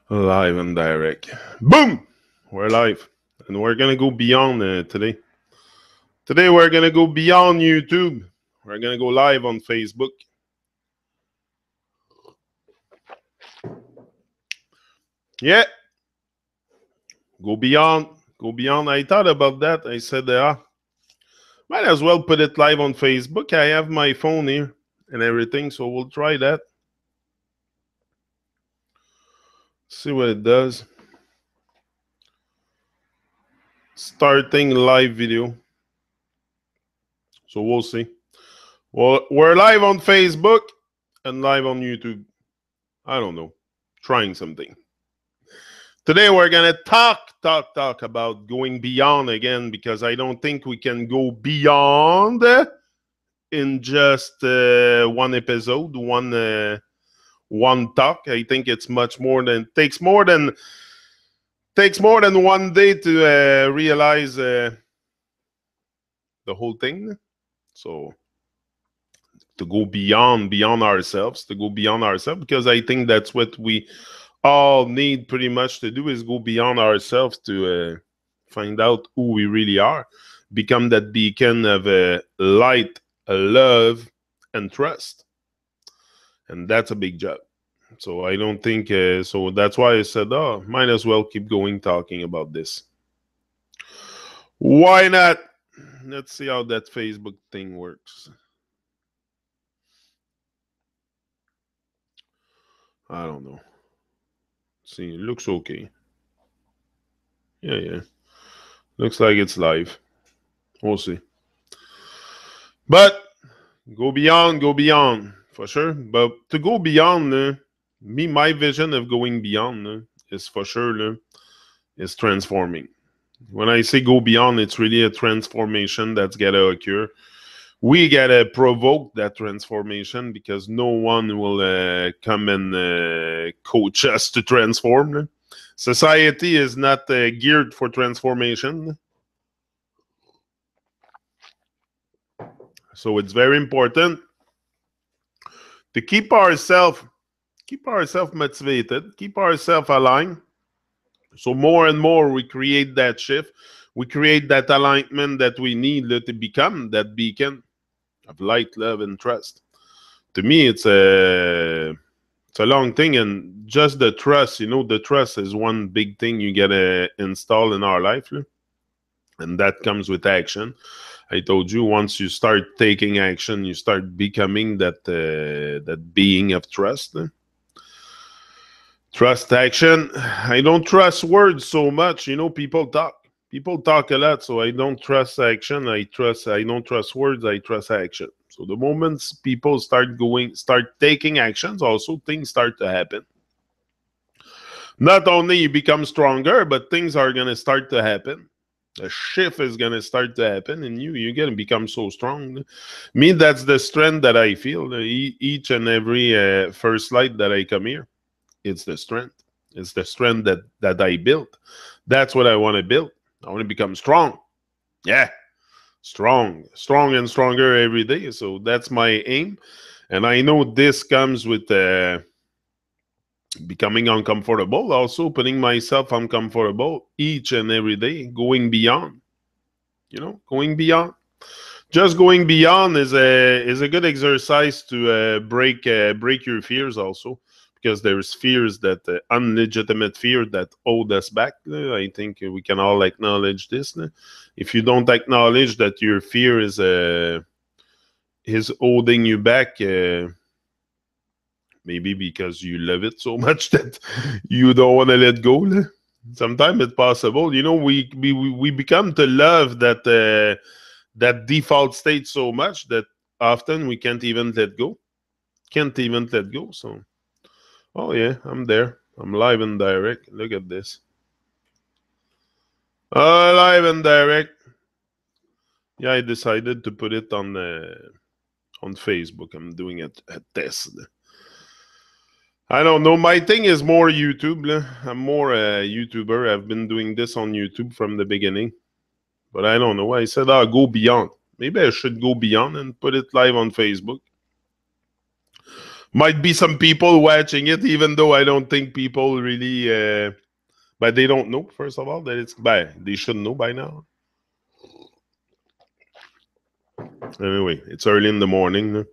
Live and direct. Boom! We're live. And we're going to go beyond today. Today, we're going to go beyond YouTube. We're going to go live on Facebook. Yeah. Go beyond. Go beyond. I thought about that. I said, might as well put it live on Facebook. I have my phone here and everything, so we'll try that. See what it does. Starting live video. So we'll see. Well, we're live on Facebook and live on YouTube. I don't know. Trying something. Today we're going to talk about going beyond again, because I don't think we can go beyond in just one episode, one talk. I think it's much more than takes more than one day to realize the whole thing. So to go beyond ourselves, because I think that's what we all need pretty much to do, is go beyond ourselves to find out who we really are, become that beacon of light, love, and trust. And that's a big job. So I don't think, so that's why I said, might as well keep going talking about this. Why not? Let's see how that Facebook thing works. I don't know. See, it looks okay. Yeah. Looks like it's live. We'll see. But go beyond, for sure. But to go beyond, my vision of going beyond is for sure is transforming. When I say go beyond, it's really a transformation that's got to occur. We got to provoke that transformation, because no one will come and coach us to transform. Society is not geared for transformation. So it's very important to keep ourselves motivated, keep ourselves aligned. So more and more we create that shift. We create that alignment that we need to become that beacon of light, love, and trust. To me, it's a long thing. And just the trust, the trust is one big thing you got to install in our life. And that comes with action. I told you, once you start taking action, you start becoming that being of trust. Trust action. I don't trust words so much. People talk a lot, so I don't trust action. I don't trust words. I trust action. So the moment people start taking actions, also things start to happen. Not only you become stronger, but things are going to start to happen. A shift is going to start to happen, and you're going to become so strong. Me, that's the strength that I feel each and every first light that I come here. It's the strength. It's the strength that I built. That's what I want to build. I want to become strong. Yeah, strong and stronger every day. So that's my aim. And I know this comes with becoming uncomfortable, also putting myself uncomfortable each and every day, going beyond. Going beyond. Just going beyond is a good exercise to break your fears also, because there's fears that unlegitimate fear that hold us back. I think we can all acknowledge this. If you don't acknowledge that your fear is holding you back, maybe because you love it so much that you don't want to let go. Sometimes it's possible. We become to love that default state so much that often we can't even let go. So, oh yeah, I'm there. I'm live and direct. Look at this. Live and direct. Yeah, I decided to put it on Facebook. I'm doing a test. I don't know. My thing is more YouTube. I'm more a YouTuber. I've been doing this on YouTube from the beginning. But I don't know. I said, go beyond. Maybe I should go beyond and put it live on Facebook. Might be some people watching it, even though I don't think people really, but they don't know, first of all, that it's, they should know by now. Anyway, it's early in the morning.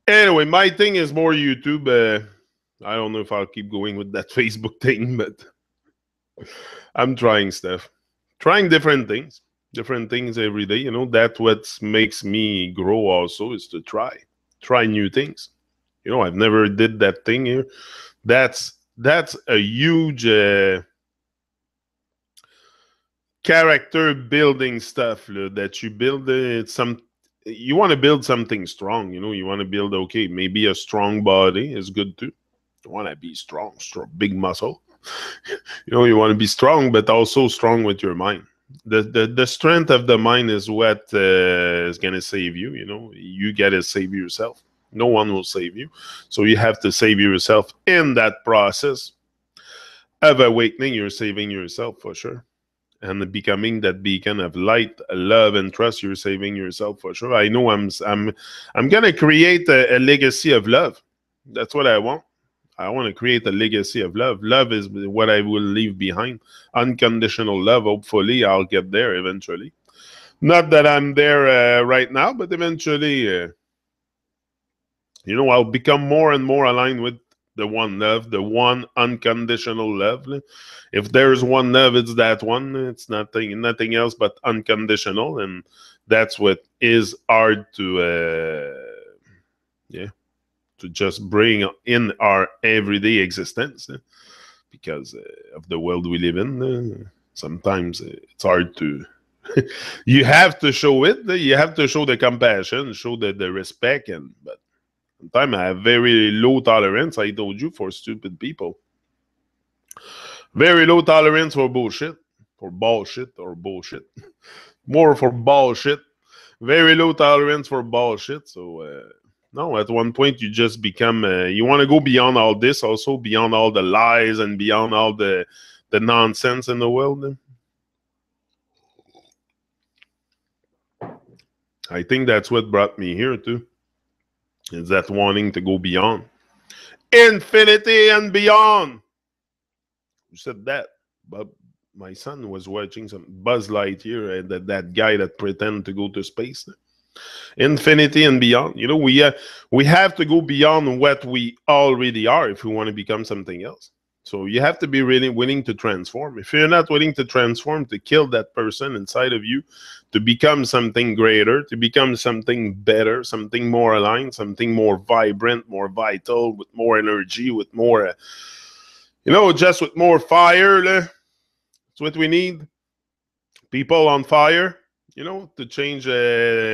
Anyway, my thing is more YouTube. I don't know if I'll keep going with that Facebook thing, but I'm trying stuff. Trying different things every day. You know, that's what makes me grow also, is to try new things. You know, I've never did that thing here. That's a huge character building stuff that you build. You want to build something strong. You know, you want to build, okay, maybe a strong body is good too. You want to be strong, big muscle. You know, you want to be strong, but also strong with your mind. The strength of the mind is what is going to save you. You know, you got to save yourself. No one will save you. So you have to save yourself in that process of awakening. You're saving yourself for sure. And becoming that beacon of light, love, and trust, you're saving yourself for sure. I know I'm gonna create a legacy of love. That's what I want. I want to create a legacy of love. Love is what I will leave behind. Unconditional love. Hopefully, I'll get there eventually. Not that I'm there right now, but eventually, you know, I'll become more and more aligned with the one love, the one unconditional love. If there's one love, it's that one. It's nothing else but unconditional, and that's what is hard to, to just bring in our everyday existence, because of the world we live in. Sometimes it's hard to. You have to show it. You have to show the compassion, show the respect, but sometimes I have very low tolerance, I told you, for stupid people. Very low tolerance for bullshit. For bullshit or bullshit. More for bullshit. Very low tolerance for bullshit. So, no, at one point you just become, you want to go beyond all this, also beyond all the lies and beyond all the nonsense in the world. I think that's what brought me here too. Is that wanting to go beyond. Infinity and beyond. Who said that? But my son was watching some Buzz Lightyear, and that guy that pretend to go to space. Infinity and beyond. You know, we have to go beyond what we already are if we want to become something else. So you have to be really willing to transform. If you're not willing to transform, to kill that person inside of you, to become something greater, to become something better, something more aligned, something more vibrant, more vital, with more energy, with more, you know, just with more fire. That's what we need. People on fire, you know, to change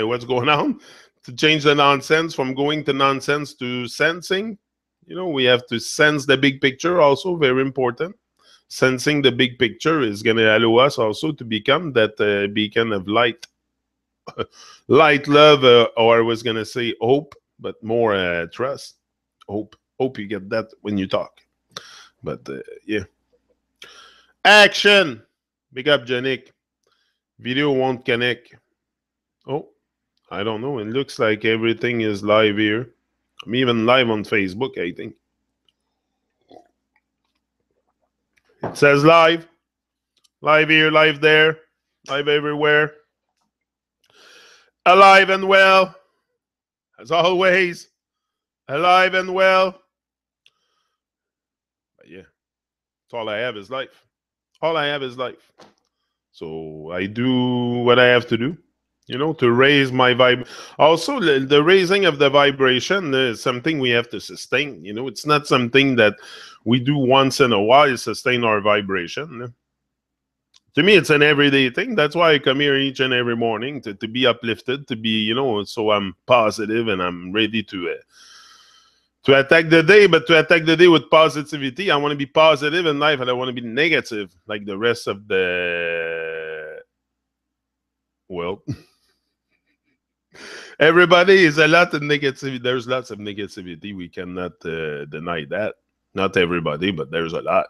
what's going on, to change the nonsense from going to nonsense to sensing. You know, we have to sense the big picture also, very important. Sensing the big picture is going to allow us also to become that beacon of light. Light, love, or I was going to say hope, but more trust. Hope you get that when you talk. But yeah. Action! Big up, Janik. Video won't connect. Oh, I don't know. It looks like everything is live here. I'm even live on Facebook, I think. It says live. Live here, live there, live everywhere. Alive and well. As always. Alive and well. But yeah. That's all I have is life. All I have is life. So I do what I have to do, you know, to raise my vibe. Also, the raising of the vibration is something we have to sustain. You know, it's not something that we do once in a while, sustain our vibration. To me, it's an everyday thing. That's why I come here each and every morning to be uplifted, to be, you know, so I'm positive and I'm ready to attack the day, but to attack the day with positivity. I want to be positive in life, and I want to be negative like the rest of the world. Everybody is a lot of negativity. There's lots of negativity. We cannot deny that. Not everybody, but there's a lot.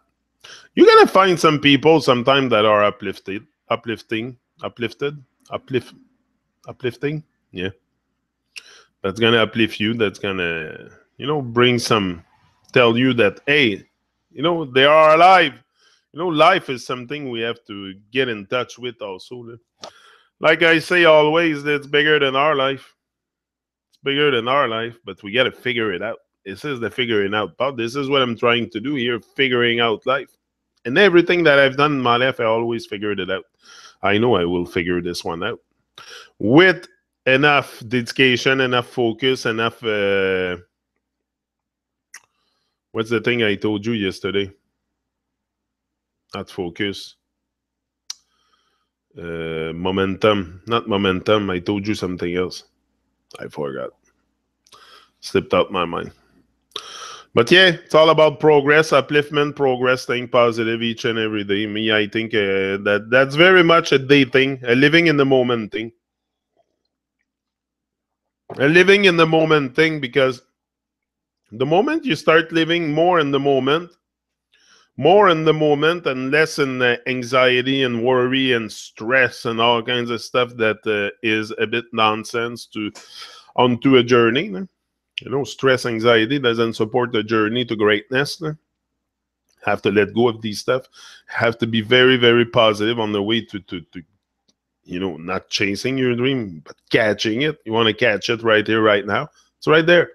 You're gonna find some people sometimes that are uplifting. Yeah. that's gonna uplift you, that's gonna, bring some, tell you that, hey, they are alive. Life is something we have to get in touch with also. Like I say always, it's bigger than our life. It's bigger than our life, but we got to figure it out. This is the figuring out part. This is what I'm trying to do here, figuring out life. And everything that I've done in my life, I always figured it out. I know I will figure this one out with enough dedication, enough focus, enough. What's the thing I told you yesterday? Not focus. Momentum. Not momentum. I told you something else. I forgot. Slipped out my mind. But yeah, it's all about progress, upliftment, progress, staying positive each and every day. Me, I think that's very much a day thing, a living in the moment thing. A living in the moment thing, because the moment you start living more in the moment and less in anxiety and worry and stress and all kinds of stuff that is a bit nonsense onto a journey. Stress, anxiety doesn't support the journey to greatness. Have to let go of these stuff. Have to be very, very positive on the way to not chasing your dream, but catching it. You want to catch it right here, right now. It's right there.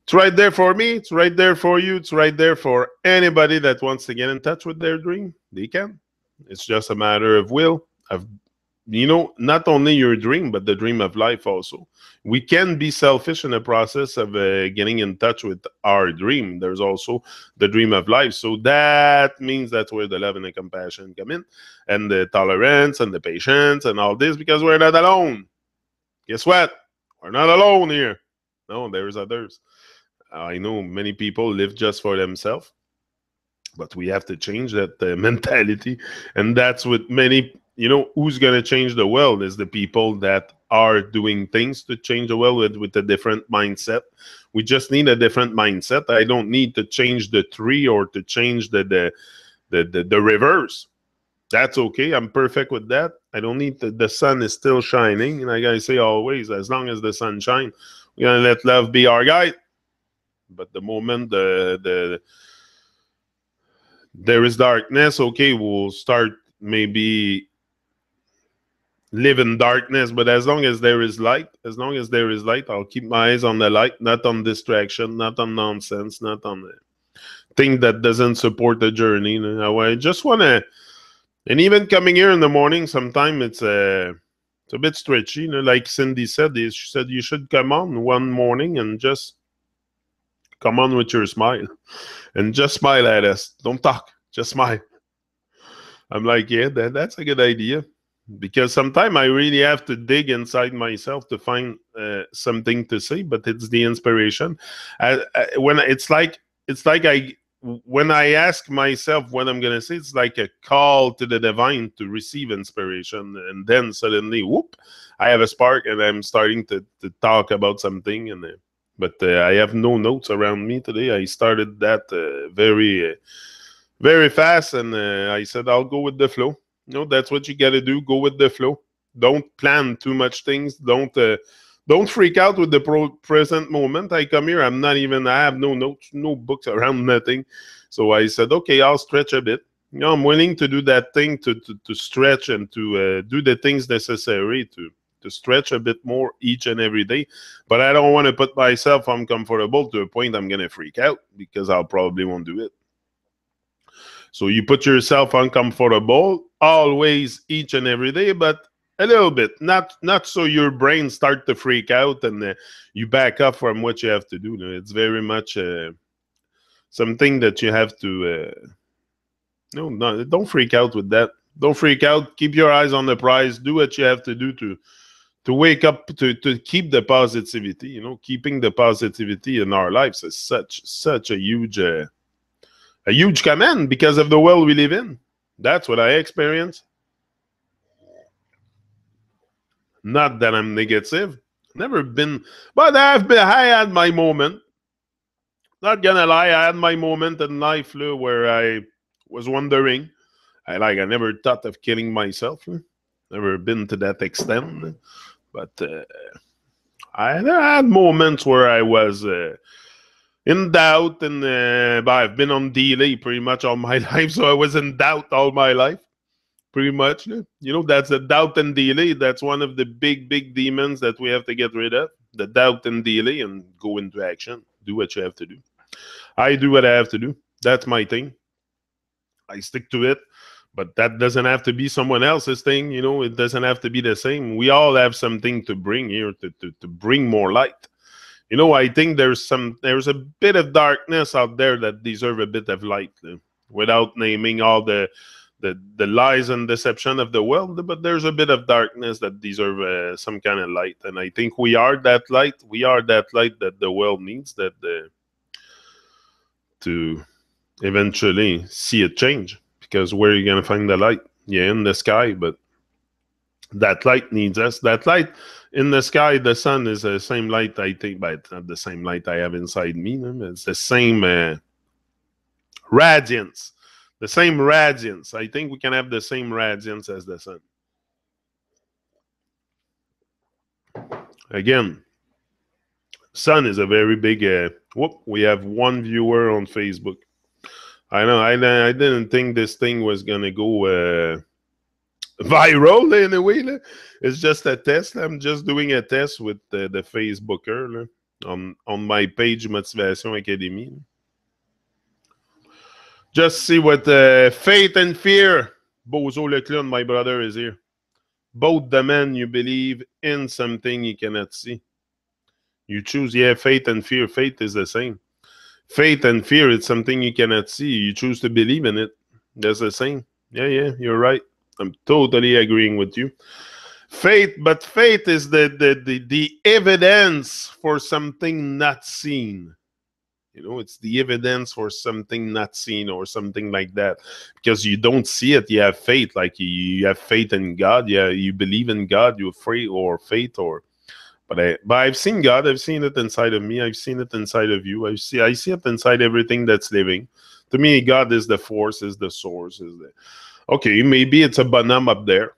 It's right there for me. It's right there for you. It's right there for anybody that wants to get in touch with their dream. They can. It's just a matter of will, of not only your dream, but the dream of life also. We can be selfish in the process of getting in touch with our dream. There's also the dream of life. So that means that's where the love and the compassion come in, and the tolerance and the patience and all this, because we're not alone. Guess what? We're not alone here. No, there's others. I know many people live just for themselves, but we have to change that mentality. And that's what many, who's going to change the world is the people that are doing things to change the world with a different mindset. We just need a different mindset. I don't need to change the tree or to change the rivers. That's okay. I'm perfect with that. I don't need the sun is still shining. And like I say always, as long as the sun shines, we're going to let love be our guide. But the moment there is darkness, okay, we'll start maybe live in darkness. But as long as there is light, I'll keep my eyes on the light, not on distraction, not on nonsense, not on thing that doesn't support the journey. I just want to, and even coming here in the morning, sometimes it's a bit stretchy. Like Cindy said, she said you should come on one morning and just come on with your smile and just smile at us. Don't talk, just smile. I'm like, yeah, that's a good idea, because sometimes I really have to dig inside myself to find something to say, but it's the inspiration. When when I ask myself what I'm going to say, it's like a call to the divine to receive inspiration. And then suddenly, whoop, I have a spark and I'm starting to talk about something. But I have no notes around me today. I started that very, very fast. And I said, I'll go with the flow. That's what you got to do. Go with the flow. Don't plan too much things. Don't freak out with the present moment. I come here, I have no notes, no books around, nothing. So I said, okay, I'll stretch a bit. I'm willing to do that thing to stretch and to do the things necessary to stretch a bit more each and every day. But I don't want to put myself uncomfortable to a point I'm going to freak out, because I'll probably won't do it. So you put yourself uncomfortable always, each and every day, but a little bit, not so your brain start to freak out and you back up from what you have to do. It's very much something that you have to. No, don't freak out with that. Don't freak out. Keep your eyes on the prize. Do what you have to do to wake up, to keep the positivity. Keeping the positivity in our lives is such a huge command, because of the world we live in. That's what I experience. Not that I'm negative. Never been, but I had my moment. Not gonna lie, I had my moment in life where I was wondering. I never thought of killing myself. Never been to that extent. But I had moments where I was in doubt, and but I've been on delay pretty much all my life, so I was in doubt all my life, pretty much. That's a doubt and delay. That's one of the big demons that we have to get rid of. The doubt and delay, and go into action. Do what you have to do. I do what I have to do. That's my thing. I stick to it. But that doesn't have to be someone else's thing. It doesn't have to be the same. We all have something to bring here to bring more light. I think there's a bit of darkness out there that deserve a bit of light, without naming all the lies and deception of the world. But there's a bit of darkness that deserve some kind of light, and I think we are that light. We are that light that the world needs, to eventually see it change. Because where are you gonna find the light? Yeah, in the sky, but that light needs us. That light in the sky, the sun is the same light, I think, but it's not the same light I have inside me. It's the same radiance. The same radiance. I think we can have the same radiance as the sun. Again, sun is a very big... we have one viewer on Facebook. I know. I didn't think this thing was going to go... viral anyway. It's just a test. I'm just doing a test with the Facebooker on my page Motivation Académie. Just see what faith and fear. Bozo le clown, my brother, is here. Both the men you believe in something you cannot see. You choose, faith and fear. Faith is the same. Faith and fear, it's something you cannot see. You choose to believe in it. That's the same. Yeah, you're right. I'm totally agreeing with you. Faith is the evidence for something not seen. It's the evidence for something not seen or something like that. Because you don't see it, you have faith. Like you have faith in God. Yeah, you believe in God. You're afraid or faith or... But I've seen God. I've seen it inside of me. I've seen it inside of you. I see it inside everything that's living. To me, God is the force, is the source, is the... Okay, maybe it's a bonhomme up there.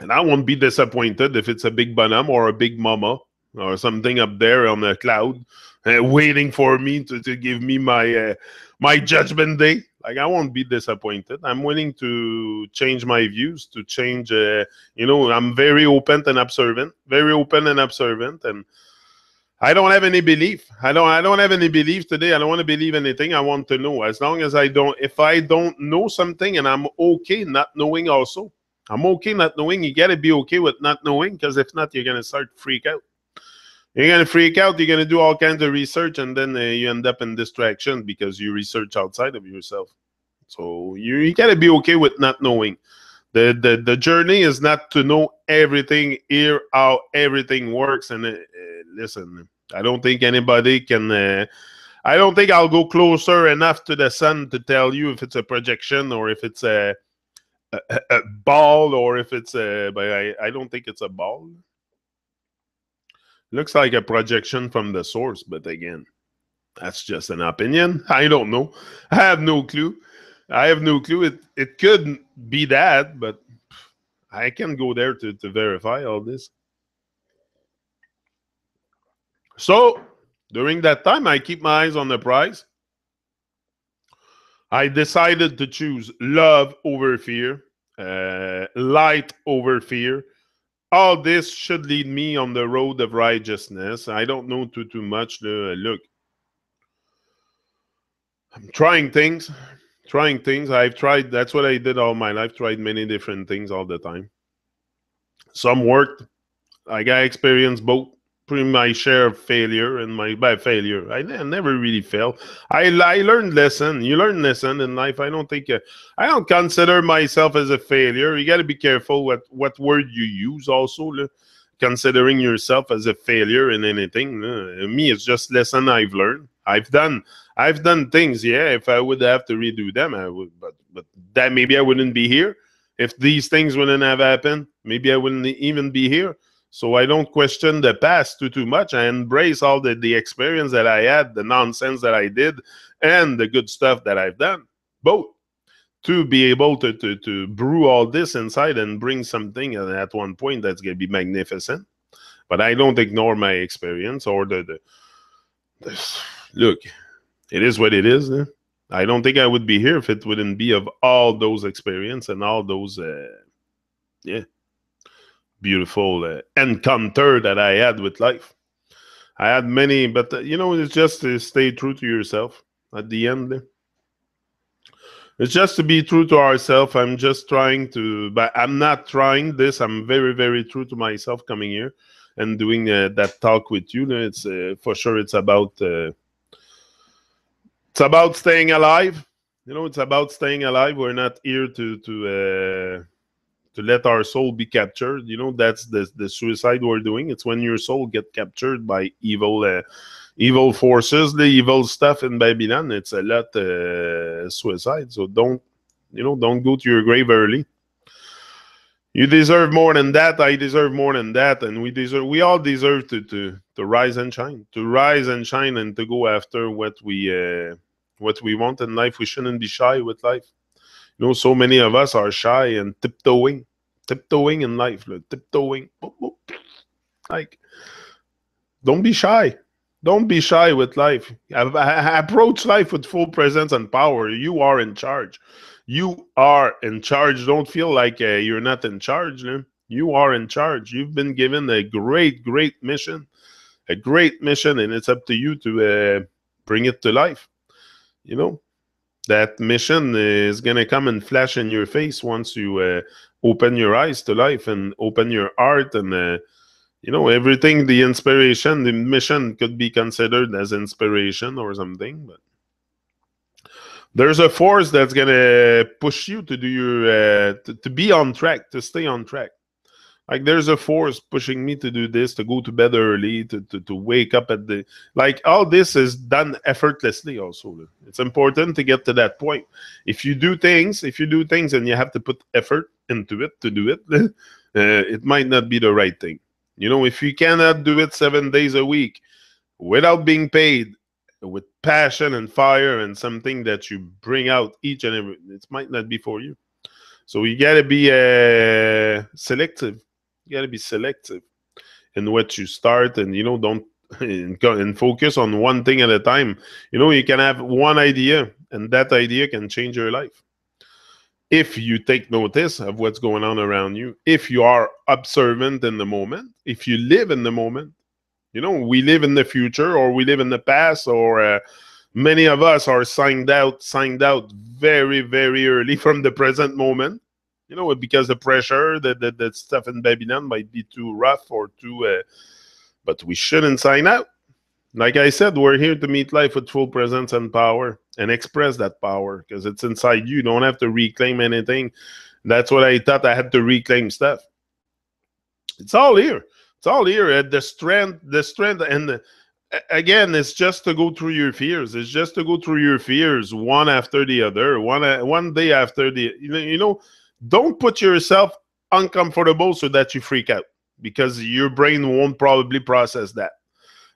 And I won't be disappointed if it's a big bonhomme or a big mama or something up there on the cloud waiting for me to give me my judgment day. Like, I won't be disappointed. I'm willing to change my views, to change, I'm very open and observant, and I don't have any belief. I don't have any belief today. I don't want to believe anything. I want to know. As long as if I don't know something, and I'm okay not knowing also. I'm okay not knowing. You got to be okay with not knowing, because if not, you're going to start to freak out. You're going to freak out. You're going to do all kinds of research, and then you end up in distraction because you research outside of yourself. So you got to be okay with not knowing. The journey is not to know everything, hear how everything works. And listen, I don't think anybody can... I don't think I'll go closer enough to the sun to tell you if it's a projection or if it's a ball or if it's a... But I don't think it's a ball. Looks like a projection from the source, but again, that's just an opinion. I don't know. I have no clue. It could be that, but I can go there to verify all this. So, during that time, I keep my eyes on the prize. I decided to choose love over fear, light over fear. All this should lead me on the road of righteousness. I don't know too much. Look, I'm trying things. I've tried. That's what I did all my life. Tried many different things all the time. Some worked. I got experience both. Pretty my share of failure and my bad failure. I never really failed. I learned lesson. You learn lesson in life. I don't consider myself as a failure. You got to be careful what word you use also. Considering yourself as a failure in anything. Me, it's just lesson I've learned. I've done things. Yeah, if I would have to redo them, I would. But that maybe I wouldn't be here. If these things wouldn't have happened, maybe I wouldn't even be here. So I don't question the past too much. I embrace all the experience that I had, the nonsense that I did, and the good stuff that I've done. Both. To be able to brew all this inside and bring something at one point that's going to be magnificent. But I don't ignore my experience or look, it is what it is. Eh? I don't think I would be here if it wouldn't be of all those experience and all those yeah, beautiful encounter that I had with life. I had many, but it's just to stay true to yourself at the end. It's just to be true to ourselves. I'm just trying to, but I'm not trying this. I'm very, very true to myself coming here and doing that talk with you. It's for sure. It's about staying alive. It's about staying alive. We're not here to let our soul be captured. That's the suicide we're doing. It's when your soul get captured by evil forces, the evil stuff in Babylon. It's a lot suicide. So don't go to your grave early. You deserve more than that. I deserve more than that, and we all deserve to rise and shine, and to go after what we want in life. We shouldn't be shy with life. So many of us are shy and tiptoeing in life, like, tiptoeing. Like, don't be shy. Don't be shy with life. Approach life with full presence and power. You are in charge. You are in charge. Don't feel like you're not in charge. You are in charge. You've been given a great, great mission. A great mission, and it's up to you to bring it to life. That mission is going to come and flash in your face once you open your eyes to life and open your heart and everything. The inspiration, the mission could be considered as inspiration or something, but there's a force that's going to push you to do your to be on track, to stay on track. Like, there's a force pushing me to do this, to go to bed early, to wake up at the, like, all this is done effortlessly also. It's important to get to that point. If you do things and you have to put effort into it to do it, it might not be the right thing. If you cannot do it 7 days a week without being paid, with passion and fire and something that you bring out each and every, it might not be for you. So you got to be selective. You got to be selective in what you start, and don't and focus on one thing at a time. You can have one idea, and that idea can change your life if you take notice of what's going on around you. If you are observant in the moment, if you live in the moment. We live in the future, or we live in the past, or many of us are signed out very, very early from the present moment. Because the pressure, that stuff in Babylon might be too rough or too. But we shouldn't sign out. Like I said, we're here to meet life with full presence and power, and express that power because it's inside you. You don't have to reclaim anything. That's what I thought. I had to reclaim stuff. It's all here. It's all here. The strength, and again, it's just to go through your fears. It's just to go through your fears one after the other, one day after the. Don't put yourself uncomfortable so that you freak out, because your brain won't probably process that.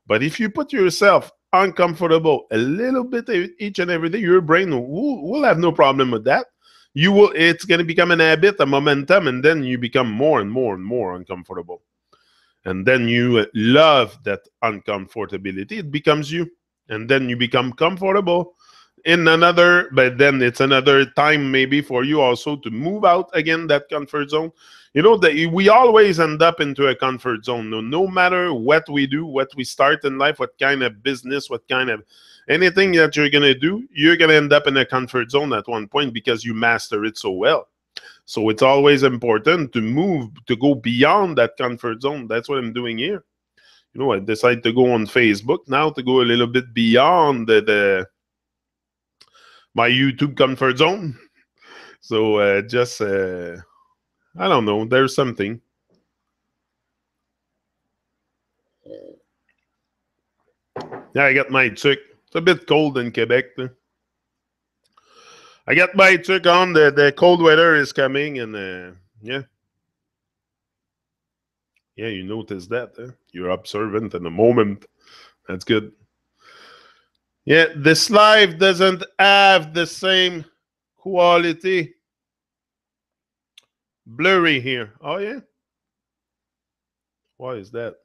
But if you put yourself uncomfortable a little bit each and every day, your brain will have no problem with that. It's going to become an habit, a momentum, and then you become more and more and more uncomfortable. And then you love that uncomfortability. It becomes you. And then you become comfortable but then it's another time maybe for you also to move out again, that comfort zone. That we always end up into a comfort zone. No matter what we do, what we start in life, what kind of business, what kind of anything that you're going to do, you're going to end up in a comfort zone at one point because you master it so well. So it's always important to move, to go beyond that comfort zone. That's what I'm doing here. I decided to go on Facebook now, to go a little bit beyond my YouTube comfort zone. So I don't know. There's something. Yeah, I got my chick. It's a bit cold in Quebec. I got my chick on. The cold weather is coming, and yeah. Yeah, you notice that. You're observant in the moment. That's good. Yeah, this life doesn't have the same quality. Blurry here. Oh, yeah? Why is that?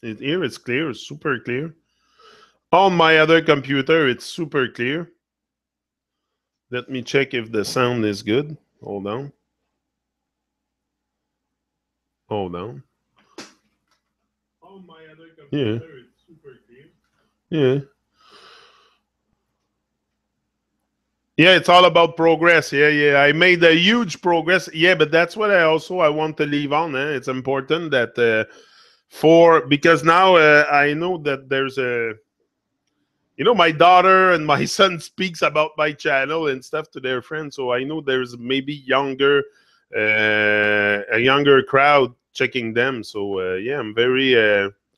Here it's clear, it's super clear. On my other computer, it's super clear. Let me check if the sound is good. Hold on. Hold on. On my other computer, yeah, it's super clear. Yeah. Yeah, it's all about progress. Yeah, yeah. I made a huge progress. Yeah, but that's what I want to leave on. It's important that because now I know that there's a my daughter and my son speaks about my channel and stuff to their friends, so I know there's maybe a younger crowd checking them. So yeah, I'm very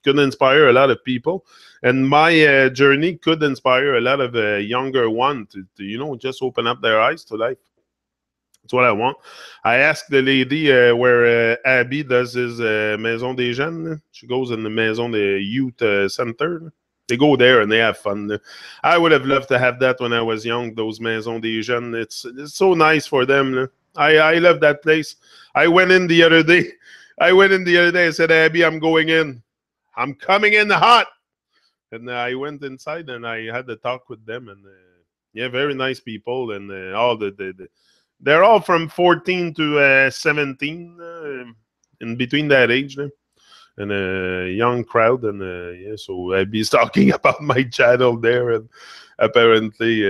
could inspire a lot of people, and my journey could inspire a lot of younger one to just open up their eyes to life. That's what I want. I asked the lady where Abby does his Maison des Jeunes. She goes in the Maison des Youth Center. They go there and they have fun. I would have loved to have that when I was young, those Maison des Jeunes. It's so nice for them. I love that place. I went in the other day. I said, Abby, I'm going in. I'm coming in hot. And I went inside and I had to talk with them. And yeah, very nice people. And all they're all from 14 to 17, in between that age. And a young crowd, and yeah, so Abby's talking about my channel there, and apparently,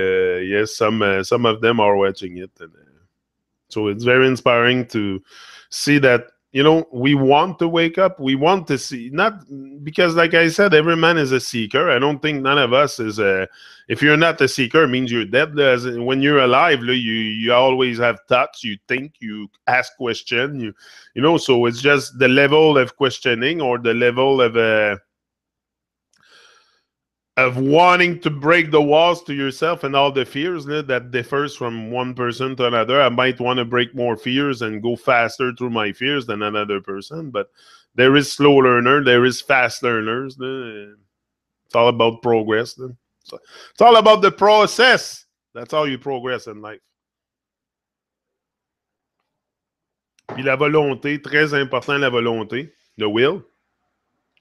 yes, some of them are watching it, and so it's very inspiring to see that we want to wake up, we want to see, not because, like I said, every man is a seeker. I don't think none of us is a. If you're not a seeker, it means you're dead. When you're alive, you always have thoughts, you think, you ask questions, so it's just the level of questioning or the level of wanting to break the walls to yourself and all the fears that differs from one person to another. I might want to break more fears and go faster through my fears than another person, but there is slow learner, there is fast learners. It's all about progress. So it's all about the process. That's how you progress in life. Puis la volonté, très important, la volonté, the will.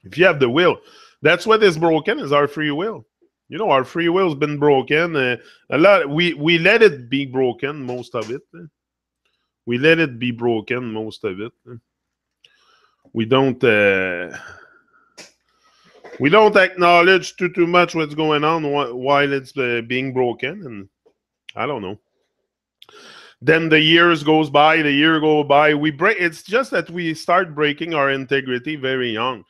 If you have the will, that's what is broken is our free will. Our free will has been broken. A lot. We let it be broken, most of it. We let it be broken, most of it. We don't. We don't acknowledge too much what's going on while it's being broken, and I don't know. Then the years goes by, the year go by. We break. It's just that we start breaking our integrity very young.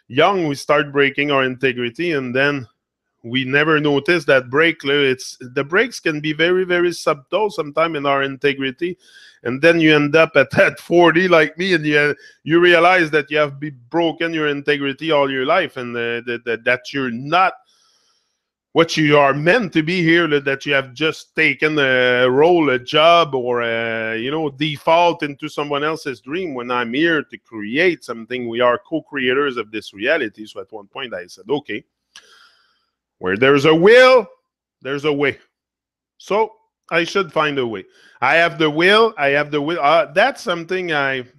We start breaking our integrity, and then we never notice that break. The breaks can be very, very subtle sometimes in our integrity, and then you end up at 40 like me, and you realize that you have broken your integrity all your life, and that you're not what you are meant to be here, that you have just taken a role, a job, or default into someone else's dream, when I'm here to create something. We are co-creators of this reality. So at one point I said, okay, where there's a will, there's a way. So I should find a way. I have the will. That's something I've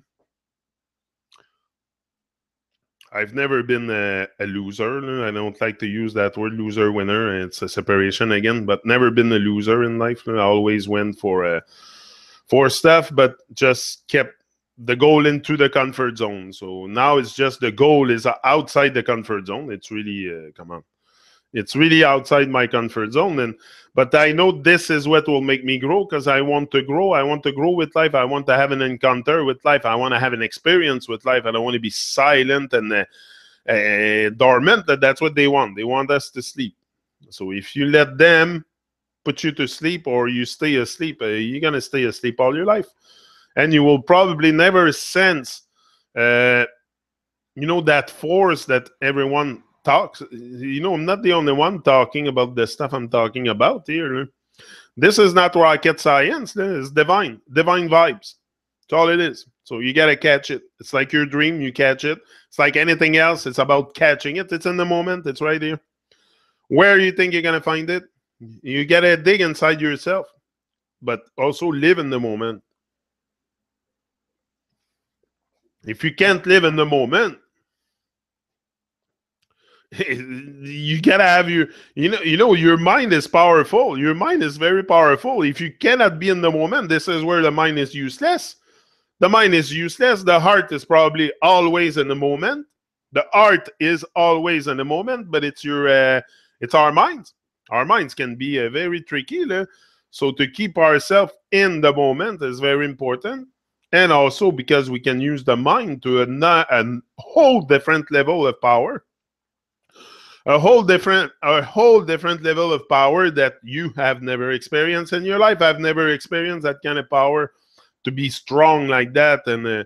never been a loser. I don't like to use that word, loser, winner. It's a separation again, but never been a loser in life. I always went for stuff, but just kept the goal into the comfort zone. So now it's just the goal is outside the comfort zone. It's really, come on. It's really outside my comfort zone. But I know this is what will make me grow, because I want to grow. I want to grow with life. I want to have an encounter with life. I want to have an experience with life. I don't want to be silent and dormant. That's what they want. They want us to sleep. So if you let them put you to sleep, or you stay asleep, you're going to stay asleep all your life. And you will probably never sense, that force that everyone talks. I'm not the only one talking about the stuff I'm talking about here. This is not rocket science. This is divine vibes. That's all it is. So you got to catch it. It's like your dream. You catch it. It's like anything else. It's about catching it. It's in the moment. It's right here. Where you think you're going to find it? You got to dig inside yourself, but also live in the moment. If you can't live in the moment, You gotta have your mind is powerful. Your mind is very powerful. If you cannot be in the moment, this is where the mind is useless. The mind is useless. The heart is probably always in the moment. The art is always in the moment, but it's our minds. Our minds can be very tricky. So to keep ourselves in the moment is very important. And also because we can use the mind to a whole different level of power. A whole different level of power that you have never experienced in your life. I've never experienced that kind of power to be strong like that. And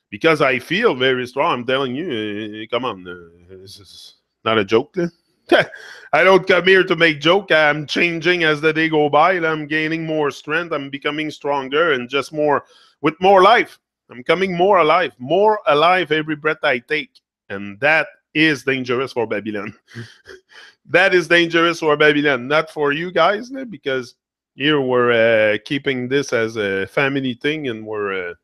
because I feel very strong, I'm telling you, come on, this is not a joke. I don't come here to make joke. I'm changing as the day go by. I'm gaining more strength. I'm becoming stronger and just with more life. I'm coming more alive every breath I take. And that is dangerous for Babylon. That is dangerous for Babylon, not for you guys, because here we're keeping this as a family thing, and we're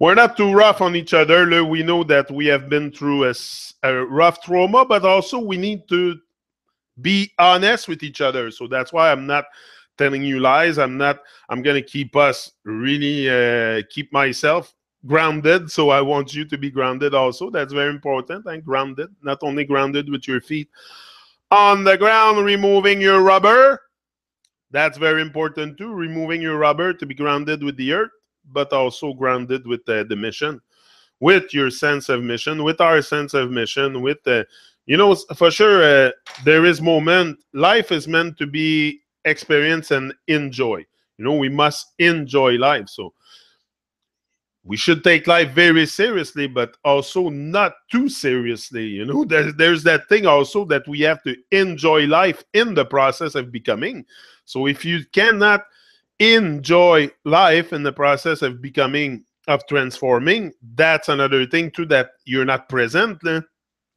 not too rough on each other. We know that we have been through a rough trauma, but also we need to be honest with each other. So that's why I'm not telling you lies. I'm going to keep us really keep myself grounded. So I want you to be grounded also. That's very important. And grounded, not only grounded with your feet on the ground, removing your rubber. That's very important too. Removing your rubber to be grounded with the earth, but also grounded with the mission, with your sense of mission, with our sense of mission, with for sure, there is moment. Life is meant to be experienced and enjoy. We must enjoy life. So we should take life very seriously, but also not too seriously. There's that thing also that we have to enjoy life in the process of becoming. So if you cannot enjoy life in the process of becoming, of transforming, that's another thing too, that you're not present.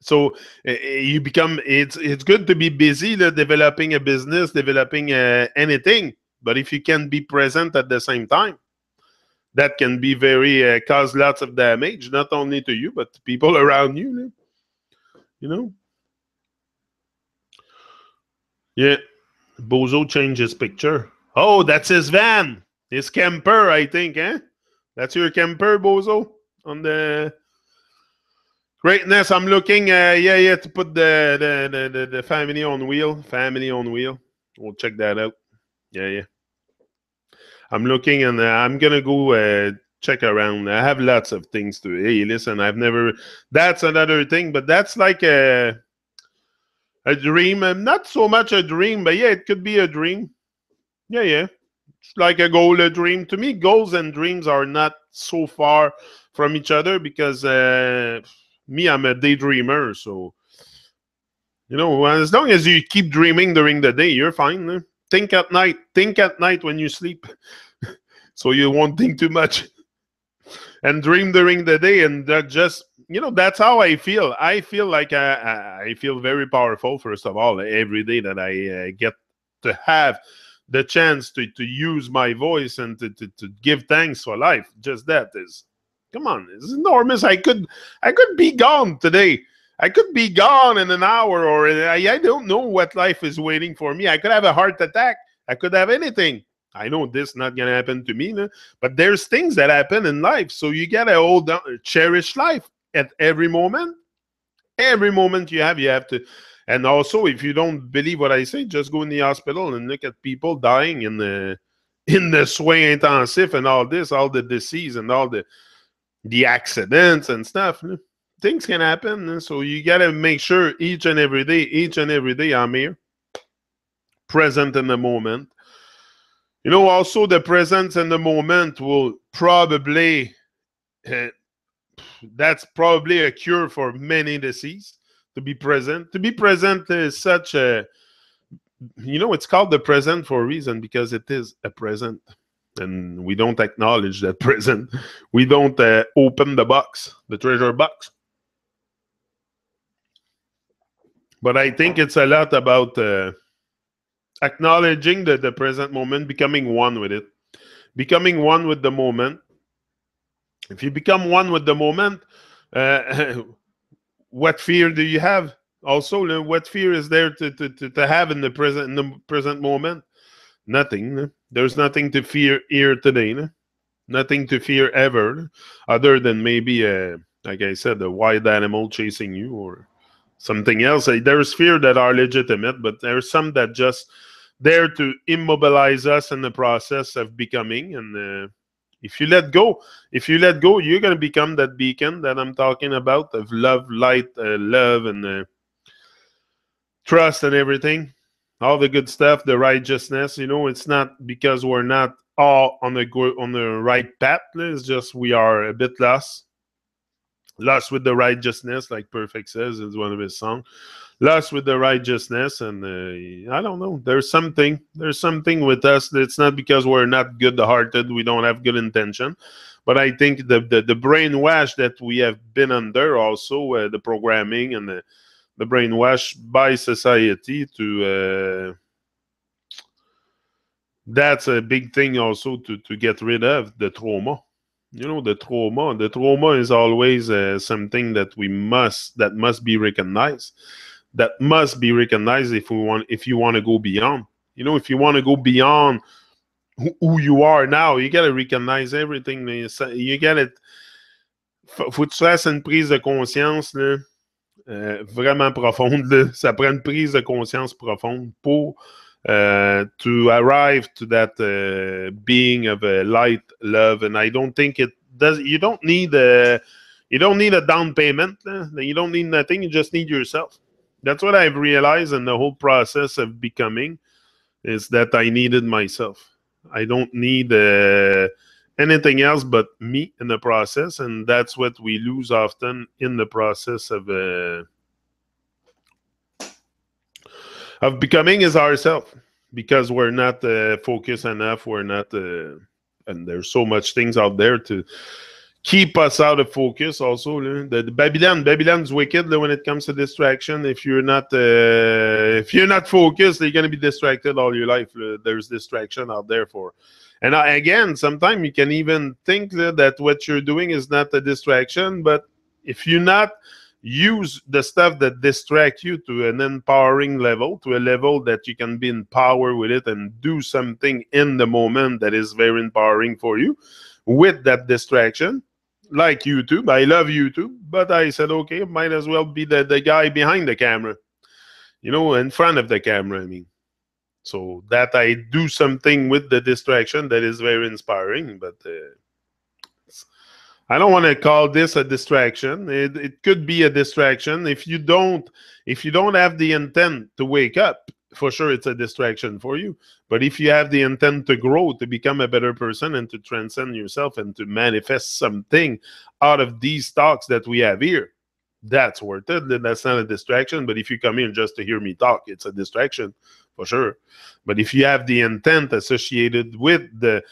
So you become, it's good to be busy developing a business, developing anything, but if you can be present at the same time, that can be very cause lots of damage, not only to you but to people around you. Yeah, Bozo changed his picture. Oh, that's his van, his camper, I think. That's your camper, Bozo, on the greatness. I'm looking, to put the family on wheel. We'll check that out. Yeah. I'm looking, and I'm gonna go check around. I have lots of things to. Hey, listen, I've never. That's another thing, but that's like a dream. Not so much a dream, but yeah, it could be a dream. Yeah. It's like a goal, a dream. To me, goals and dreams are not so far from each other because me, I'm a daydreamer. So, as long as you keep dreaming during the day, you're fine. Think at night. Think at night when you sleep. So you won't think too much. And dream during the day. And that just, that's how I feel. I feel like I feel very powerful, first of all, every day that I get to have the chance to use my voice and to give thanks for life. Just that is, come on, it's enormous. I could be gone today. I could be gone in an hour, or I don't know what life is waiting for me. I could have a heart attack. I could have anything. I know this is not going to happen to me, but there's things that happen in life. So you got to hold on, cherish life at every moment. Every moment you have to. And also, if you don't believe what I say, just go in the hospital and look at people dying in the soins intensifs and all this, all the disease and all the accidents and stuff. Things can happen. So you got to make sure each and every day I'm here, present in the moment. Also the presence in the moment will probably, that's probably a cure for many diseases, to be present. To be present is such a, it's called the present for a reason, because it is a present. And we don't acknowledge that present. We don't open the box, the treasure box. But I think it's a lot about acknowledging the present moment, becoming one with it, becoming one with the moment. If you become one with the moment, what fear do you have? Also, what fear is there to have in the present moment? Nothing. There's nothing to fear here today. Nothing to fear ever, other than maybe, like I said, a wild animal chasing you or something else. There's fear that are legitimate, but there's some that just there to immobilize us in the process of becoming. And if you let go, you're gonna become that beacon that I'm talking about of love, light, love, and trust and everything, all the good stuff, the righteousness. It's not because we're not all on the right path. It's just we are a bit lost with the righteousness, like Perfect says is one of his songs. Lost with the righteousness, and I don't know. There's something with us. It's not because we're not good-hearted. We don't have good intention, but I think the brainwash that we have been under, also the programming and the brainwash by society to that's a big thing also to get rid of the trauma. The trauma is always something that must be recognized, if you want to go beyond. If you want to go beyond who you are now, you got to recognize everything. You got it. Faut que tu fasses une prise de conscience là, vraiment profonde. Là. Ça prend une prise de conscience profonde pour to arrive to that being of light, love. And I don't think it does. You don't need a down payment. You don't need nothing. You just need yourself. That's what I've realized in the whole process of becoming, is that I needed myself. I don't need anything else but me in the process, and that's what we lose often in the process of becoming is ourselves, because we're not focused enough. We're not, and there's so much things out there to keep us out of focus. Also, the Babylon's wicked when it comes to distraction. If you're not focused, you're gonna be distracted all your life. There's distraction out there for. And again, sometimes you can even think that what you're doing is not a distraction, but if you not use the stuff that distract you to an empowering level, to a level that you can be in power with it and do something in the moment that is very empowering for you with that distraction, like YouTube. I love YouTube, but I said, okay, might as well be the guy behind the camera, in front of the camera, I mean. So that I do something with the distraction that is very inspiring, but I don't want to call this a distraction. It could be a distraction if you don't have the intent to wake up. For sure, it's a distraction for you. But if you have the intent to grow, to become a better person, and to transcend yourself, and to manifest something out of these talks that we have here, that's worth it. That's not a distraction. But if you come in just to hear me talk, it's a distraction for sure. But if you have the intent associated with the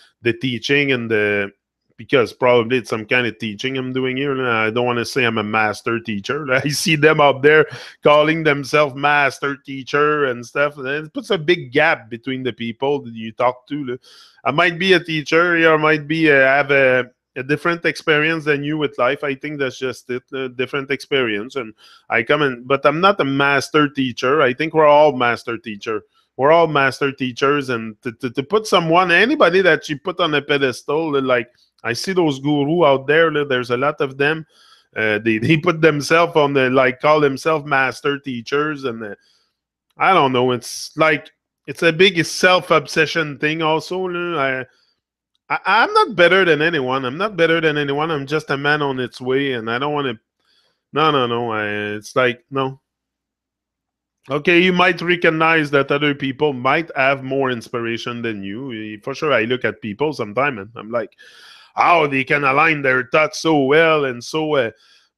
teaching and because probably it's some kind of teaching I'm doing here. I don't want to say I'm a master teacher. I see them out there calling themselves master teacher and stuff. It puts a big gap between the people that you talk to. I might be a teacher, or I might be have a different experience than you with life. I think that's just it, a different experience. And but I'm not a master teacher. I think we're all master teacher. We're all master teachers, and to put anybody that you put on a pedestal, like I see those gurus out there. There's a lot of them. They put themselves on call themselves master teachers, and I don't know. It's like it's a big self-obsession thing. Also, I'm not better than anyone. I'm just a man on its way, and I don't want to. No. It's like no. Okay, you might recognize that other people might have more inspiration than you. For sure, I look at people sometimes and I'm like, how they can align their thoughts so well and so.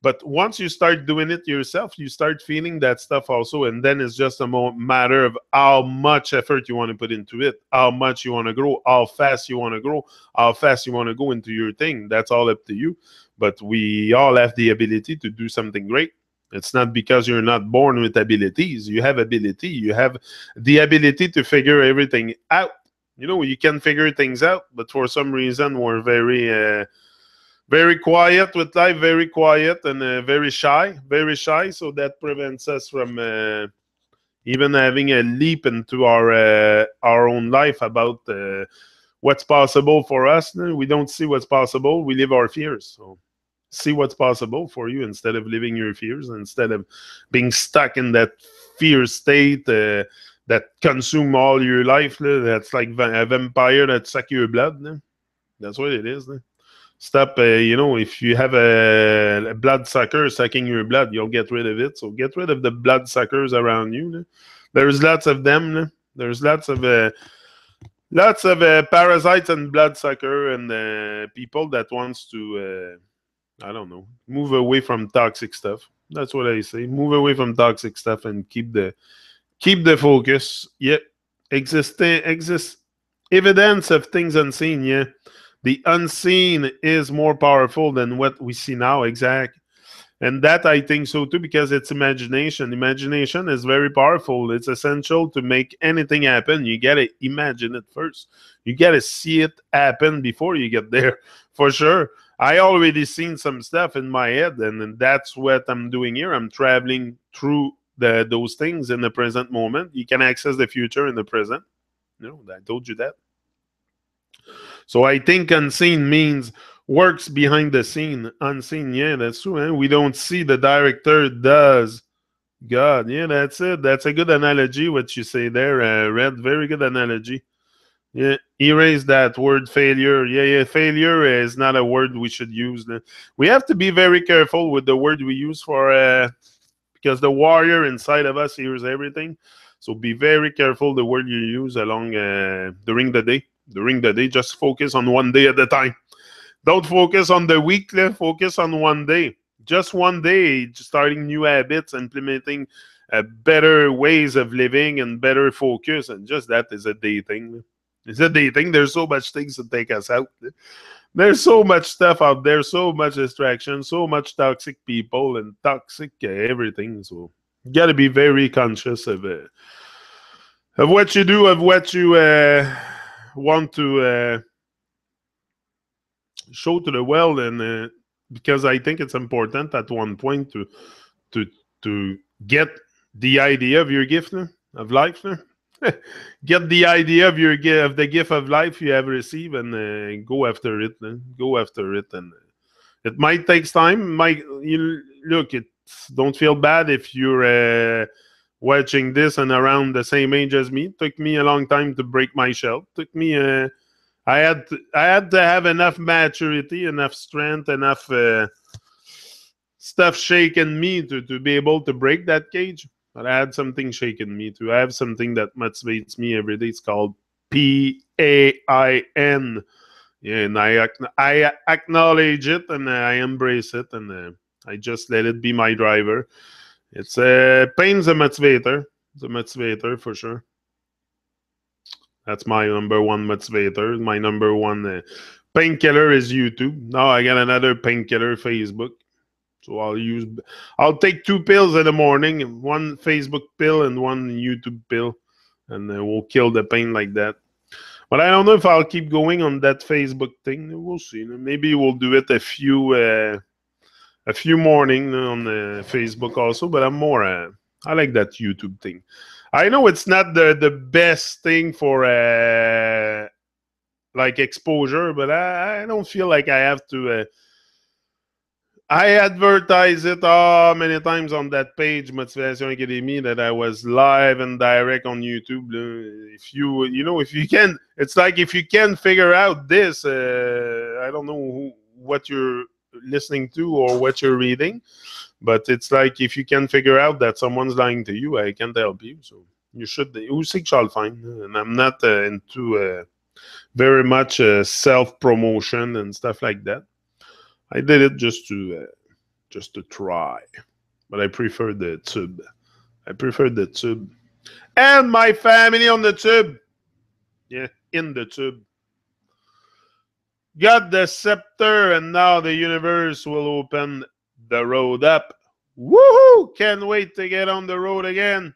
But once you start doing it yourself, you start feeling that stuff also. And then it's just a matter of how much effort you want to put into it, how much you want to grow, how fast you want to grow, how fast you want to go into your thing. That's all up to you. But we all have the ability to do something great. It's not because you're not born with abilities. You have ability. You have the ability to figure everything out. You can figure things out, but for some reason we're very very quiet with life, very quiet and very shy, very shy. So that prevents us from even having a leap into our own life about what's possible for us. We don't see what's possible. We live our fears. So see what's possible for you instead of living your fears, instead of being stuck in that fear state that consume all your life. That's like a vampire that suck your blood. That's what it is. Stop, if you have a blood sucker sucking your blood, you'll get rid of it. So get rid of the blood suckers around you. There's lots of them. There's lots of parasites and bloodsucker and people that wants to, I don't know, move away from toxic stuff. That's what I say. Move away from toxic stuff and keep the focus. Yeah, exist evidence of things unseen. Yeah, the unseen is more powerful than what we see now. Exact. And that I think so too, because it's imagination. Imagination is very powerful. It's essential to make anything happen. You gotta imagine it first. You gotta see it happen before you get there, for sure. I already seen some stuff in my head, and that's what I'm doing here. I'm traveling through those things in the present moment. You can access the future in the present. I told you that. So I think unseen means works behind the scene. Unseen, yeah, that's true. We don't see, the director does. God, yeah, that's it. That's a good analogy, what you say there, Red. Very good analogy. Yeah, erase that word failure. Yeah, failure is not a word we should use. We have to be very careful with the word we use because the warrior inside of us hears everything. So be very careful the word you use during the day. During the day, just focus on one day at a time. Don't focus on the week, focus on one day. Just one day, starting new habits, implementing better ways of living and better focus. And just that is a day thing. It's a day thing. There's so much things to take us out. There's so much stuff out there, so much distraction, so much toxic people and toxic everything. So you got to be very conscious of what you do, of what you want to show to the world, and because I think it's important at one point to to get the idea of your gift of life. Get the idea of the gift of life you have received, and go after it. Go after it, and it might take time. Don't feel bad if you're watching this and around the same age as me. It took me a long time to break my shell. It took me I had to have enough maturity, enough strength, enough stuff shaking me to be able to break that cage. But I had something shaking me too. I have something that motivates me every day. It's called PAIN. Yeah, and I acknowledge it, and I embrace it, and I just let it be my driver. It's pain's a motivator. It's a motivator for sure. That's my number one motivator. My number one painkiller is YouTube. Now I got another painkiller, Facebook. So I'll take 2 pills in the morning, one Facebook pill and one YouTube pill, and we'll kill the pain like that. But I don't know if I'll keep going on that Facebook thing. We'll see. Maybe we'll do it a few morning on Facebook also. But I'm more. I like that YouTube thing. I know it's not the best thing for like exposure, but I don't feel like I have to. I advertise it many times on that page, Motivation Academy, that I was live and direct on YouTube. If you can, it's like if you can figure out this, I don't know what you're listening to or what you're reading, but it's like if you can figure out that someone's lying to you, I can't help you. So you should, who seek shall find. And I'm not into very much self-promotion and stuff like that. I did it just to try, but I prefer the tube. I prefer the tube, and my family on the tube. Yeah, in the tube. Got the scepter, and now the universe will open the road up. Woohoo! Can't wait to get on the road again.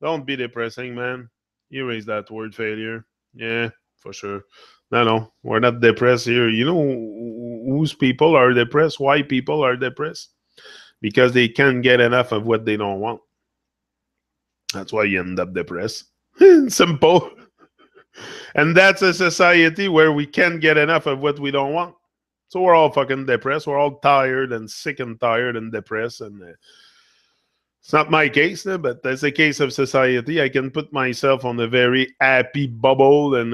Don't be depressing, man. Erase that word failure. Yeah, for sure. No, we're not depressed here. whose people are depressed, why people are depressed. Because they can't get enough of what they don't want. That's why you end up depressed. Simple. And that's a society where we can't get enough of what we don't want. So we're all fucking depressed. We're all tired and sick and tired and depressed. And it's not my case, but that's the case of society. I can put myself on a very happy bubble and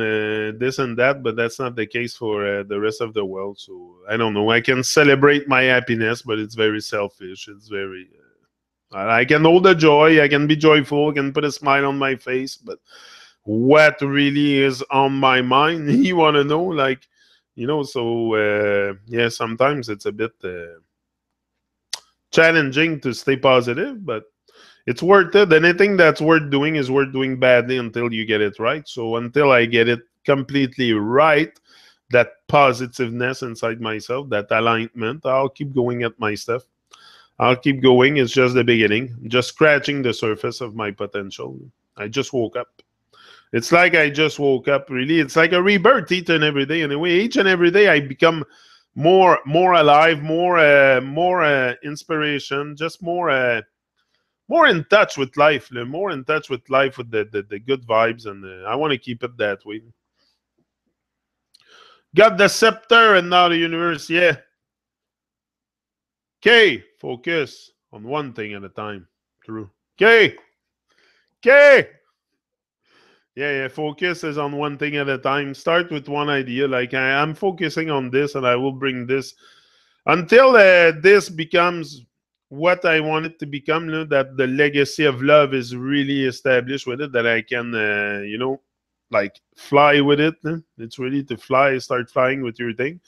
this and that, but that's not the case for the rest of the world. So I don't know. I can celebrate my happiness, but it's very selfish. It's very... I can hold the joy. I can be joyful. I can put a smile on my face, but what really is on my mind, you want to know? Like, you know, so yeah, sometimes it's a bit challenging to stay positive, but it's worth it. Anything that's worth doing is worth doing badly until you get it right. So until I get it completely right, that positiveness inside myself, that alignment, I'll keep going at my stuff. I'll keep going. It's just the beginning. I'm just scratching the surface of my potential. I just woke up. It's like I just woke up, really. It's like a rebirth each and every day. Anyway, each and every day I become more alive, more inspiration, just more in touch with life, more in touch with life, with the good vibes, and I want to keep it that way. Got the scepter and now the universe, yeah. Okay, focus on one thing at a time. True. Okay. Yeah, focus is on one thing at a time. Start with one idea. Like, I'm focusing on this and I will bring this until this becomes what I want it to become, that the legacy of love is really established with it, that I can, like fly with it. It's really to fly, start flying with your thing.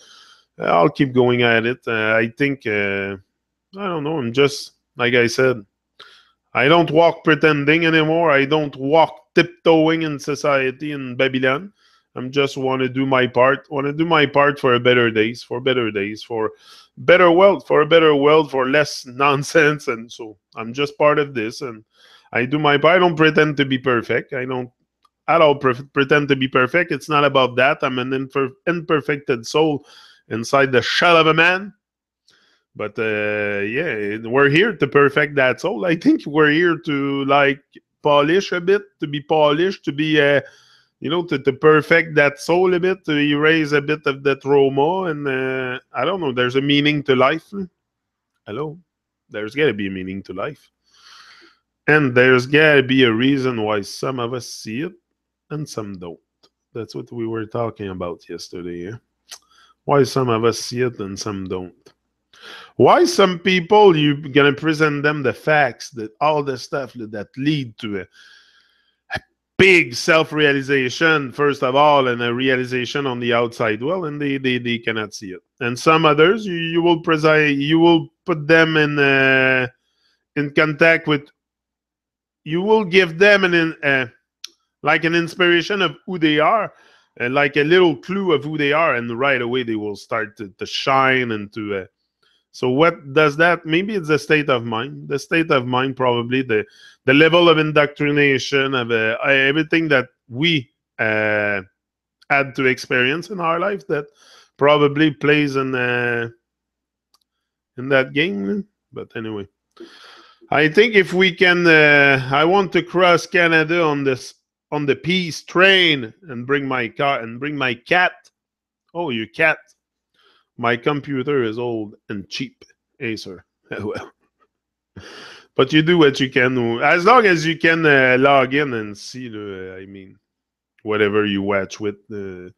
I'll keep going at it. I think, I don't know, I'm just, like I said, I don't walk pretending anymore. I don't walk tiptoeing in society in Babylon. I'm just want to do my part. Want to do my part for better days, for better world, for a better world, for less nonsense. And so I'm just part of this, and I do my part. I don't pretend to be perfect. I don't at all pretend to be perfect. It's not about that. I'm an imperfected soul inside the shell of a man. But yeah, we're here to perfect that soul. I think we're here to like polish a bit, to be polished, to be to perfect that soul a bit, to erase a bit of the trauma. And I don't know, there's a meaning to life. Hello? There's got to be a meaning to life. And there's got to be a reason why some of us see it and some don't. That's what we were talking about yesterday. Why some of us see it and some don't. Why some people, you're going to present them the facts, that all the stuff that lead to a big self-realization, first of all, and a realization on the outside. Well, and they cannot see it. And some others, you will put them in contact with, you will give them like an inspiration of who they are, like a little clue of who they are, and right away they will start to shine and to... So what does that? Maybe it's the state of mind. The state of mind, probably the level of indoctrination of everything that we had to experience in our life that probably plays in that game. But anyway, I think if we can, I want to cross Canada on the peace train and bring my car and bring my cat. Oh, your cat. My computer is old and cheap. Hey, sir. Well, but you do what you can. As long as you can log in and see, whatever you watch with, at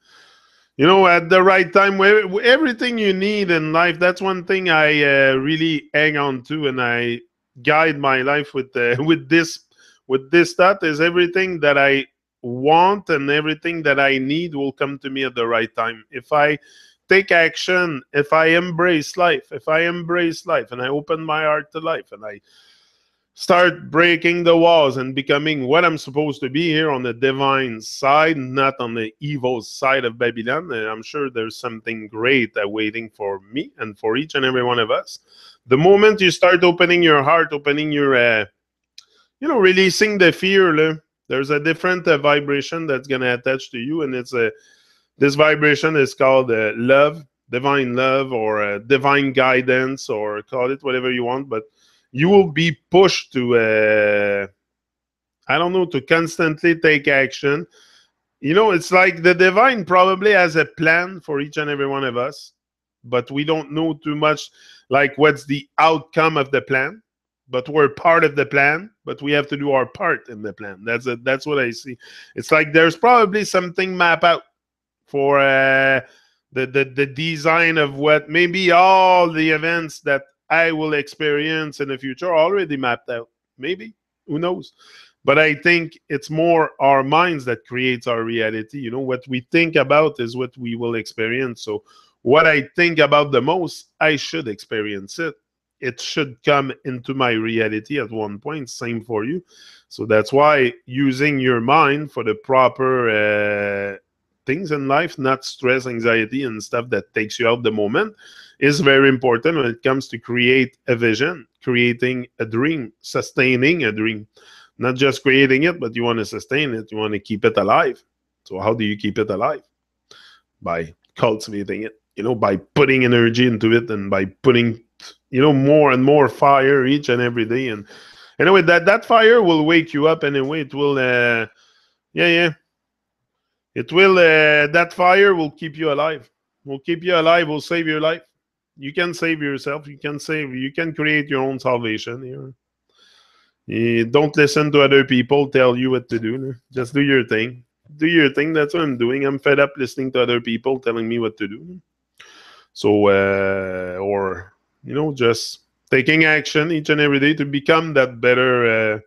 the right time, everything you need in life. That's one thing I really hang on to, and I guide my life with this thought, is everything that I want and everything that I need will come to me at the right time. If I take action, if I embrace life, and I open my heart to life, and I start breaking the walls and becoming what I'm supposed to be here on the divine side, not on the evil side of Babylon, I'm sure there's something great waiting for me and for each and every one of us. The moment you start opening your heart, opening your, releasing the fear, there's a different vibration that's going to attach to you, and it's this vibration is called love. divine love or divine guidance, or call it whatever you want, but you will be pushed to, I don't know, to constantly take action. You know, it's like the divine probably has a plan for each and every one of us, but we don't know too much, like what's the outcome of the plan. But we're part of the plan, but we have to do our part in the plan. That's what I see. It's like there's probably something mapped out for the design of what maybe all the events that I will experience in the future are already mapped out. Maybe, who knows? But I think it's more our minds that creates our reality. You know, what we think about is what we will experience. So what I think about the most, I should experience it. It should come into my reality at one point. Same for you. So that's why using your mind for the proper things in life, not stress, anxiety, and stuff that takes you out the moment, is very important when it comes to create a vision, creating a dream, sustaining a dream. Not just creating it, but you want to sustain it. You want to keep it alive. So how do you keep it alive? By cultivating it, you know, by putting energy into it, and by putting, you know, more and more fire each and every day. And anyway, that fire will wake you up anyway. It will, yeah. It will, that fire will keep you alive. Will keep you alive, will save your life. You can save yourself. You can create your own salvation here. You don't listen to other people tell you what to do. Just do your thing. Do your thing. That's what I'm doing. I'm fed up listening to other people telling me what to do. So, or, you know, just taking action each and every day to become that better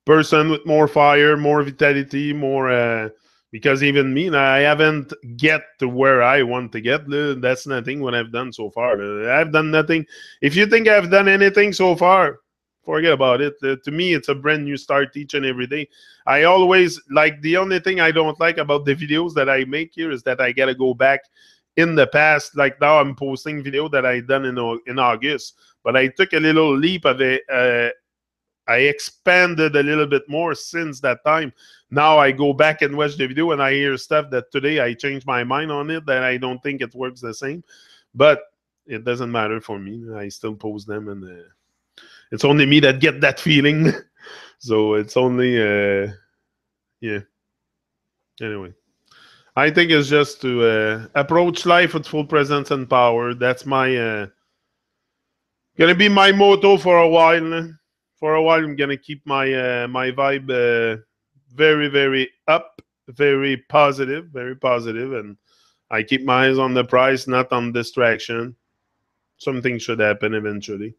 person with more fire, more vitality, more. Because even me, I haven't get to where I want to get. That's nothing what I've done so far. I've done nothing. If you think I've done anything so far, forget about it. To me, it's a brand new start each and every day. I always like, the only thing I don't like about the videos that I make here is that I gotta go back in the past. Like now, I'm posting video that I done in August, but I took a little leap of it. I expanded a little bit more since that time. Now I go back and watch the video and I hear stuff that today I changed my mind on it, that I don't think it works the same. But it doesn't matter for me. I still post them, and it's only me that get that feeling. So it's only, yeah. Anyway, I think it's just to approach life with full presence and power. That's my gonna be my motto for a while. For a while, I'm gonna keep my vibe very, very up, very positive, and I keep my eyes on the prize, not on distraction. Something should happen eventually.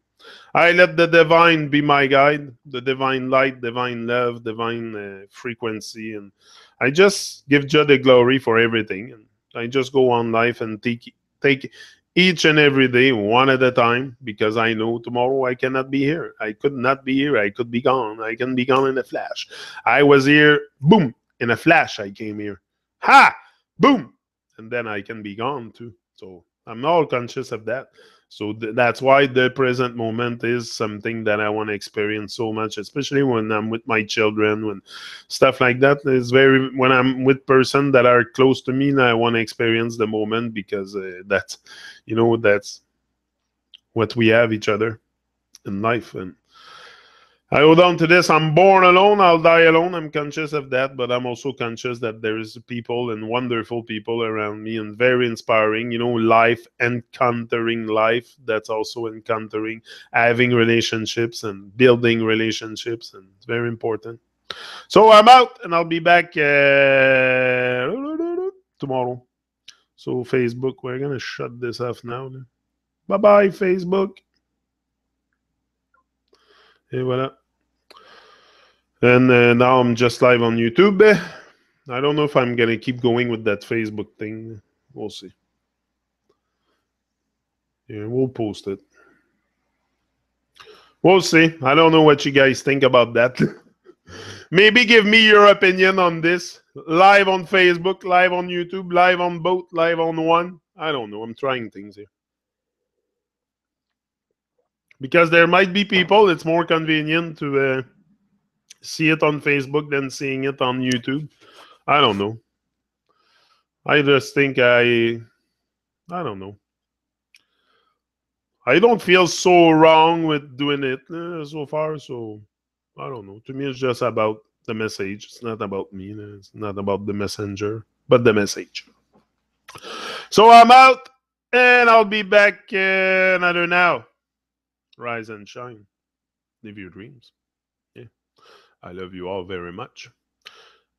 I let the divine be my guide, the divine light, divine love, divine frequency, and I just give God the glory for everything. And I just go on life and take each and every day one at a time, because I know tomorrow I cannot be here. I could not be here. I could be gone. I can be gone in a flash. I was here, boom, in a flash. I came here, ha, boom, and then I can be gone too. So I'm all conscious of that. So that's why the present moment is something that I want to experience so much, especially when I'm with my children, when stuff like that is very, when I'm with person that are close to me, and I want to experience the moment, because that's, you know, that's what we have each other in life. And I hold on to this. I'm born alone. I'll die alone. I'm conscious of that, but I'm also conscious that there is people and wonderful people around me, and very inspiring. You know, life, encountering life. That's also encountering, having relationships and building relationships, and it's very important. So I'm out, and I'll be back tomorrow. So Facebook, we're gonna shut this off now. Bye bye, Facebook. Et voilà. And now I'm just live on YouTube. I don't know if I'm going to keep going with that Facebook thing. We'll see. Yeah, we'll post it. We'll see. I don't know what you guys think about that. Maybe give me your opinion on this. Live on Facebook, live on YouTube, live on both, live on one. I don't know. I'm trying things here. Because there might be people, it's more convenient to see it on Facebook than seeing it on YouTube. I don't know. I just think I don't know. I don't feel so wrong with doing it so far. So I don't know. To me, it's just about the message. It's not about me. It's not about the messenger, but the message. So I'm out, and I'll be back another now. Rise and shine. Live your dreams. Yeah. I love you all very much.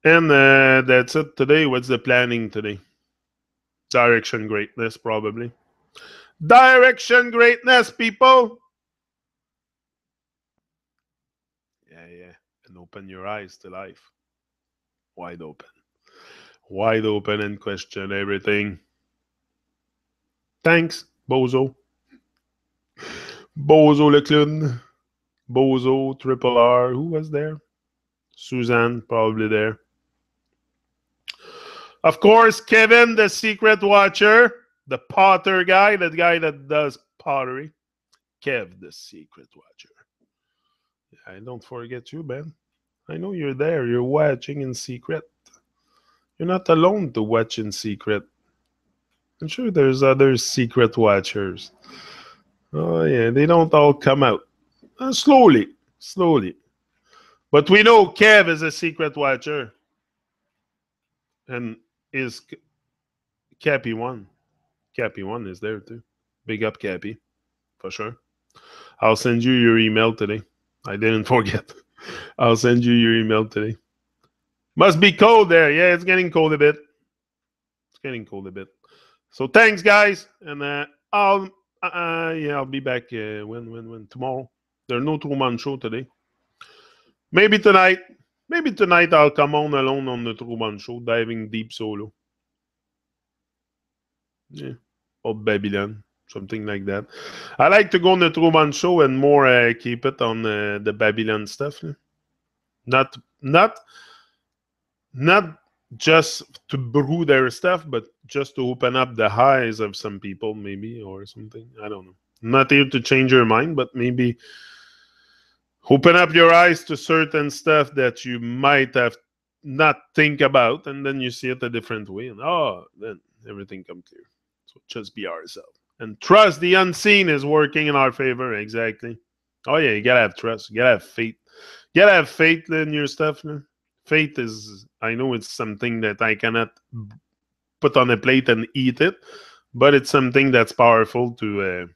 And that's it today. What's the planning today? Direction greatness, probably. Direction greatness, people. Yeah, yeah. And open your eyes to life. Wide open. Wide open and question everything. Thanks, Bozo. Bozo le clown. Bozo, Triple R. Who was there? Suzanne, probably there. Of course, Kevin, the secret watcher. The potter guy, that guy that does pottery. Kev, the secret watcher. I don't forget you, Ben. I know you're there. You're watching in secret. You're not alone to watch in secret. I'm sure there's other secret watchers. Oh, yeah. They don't all come out. Slowly. Slowly. But we know Kev is a secret watcher. And is Cappy One. Cappy One is there too. Big up, Cappy. For sure. I'll send you your email today. I didn't forget. I'll send you your email today. Must be cold there. Yeah, it's getting cold a bit. It's getting cold a bit. So thanks, guys, and I'll be back when tomorrow. There's no 2-man show today. Maybe tonight. Maybe tonight I'll come on alone on the 2-man show, diving deep solo. Yeah, or Babylon, something like that. I like to go on the 2-man show and more keep it on the Babylon stuff. Not not just to brew their stuff, but just to open up the eyes of some people, maybe, or something. I don't know. I'm not here to change your mind, but maybe open up your eyes to certain stuff that you might have not think about, and then you see it a different way, and then everything comes clear. So just be ourselves and trust the unseen is working in our favor. Exactly. Oh yeah, you gotta have trust. You gotta have faith. You gotta have faith in your stuff. Man. Faith is, I know it's something that I cannot put on a plate and eat it, but it's something that's powerful to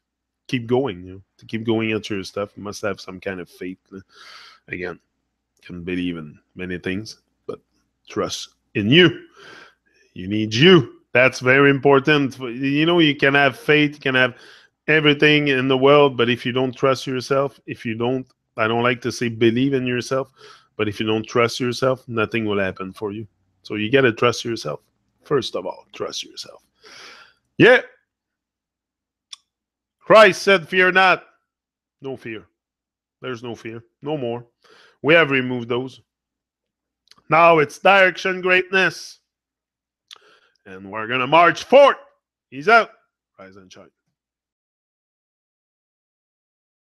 keep going. To keep going at your stuff, you must have some kind of faith. Again, can believe in many things, but trust in you. You need you. That's very important. You can have faith, you can have everything in the world, but if you don't trust yourself, I don't like to say believe in yourself, but if you don't trust yourself, nothing will happen for you. So you got to trust yourself. First of all, trust yourself. Yeah. Christ said, fear not. No fear. There's no fear. No more. We have removed those. Now it's direction greatness. And we're going to march forth. He's out. Rise and shine.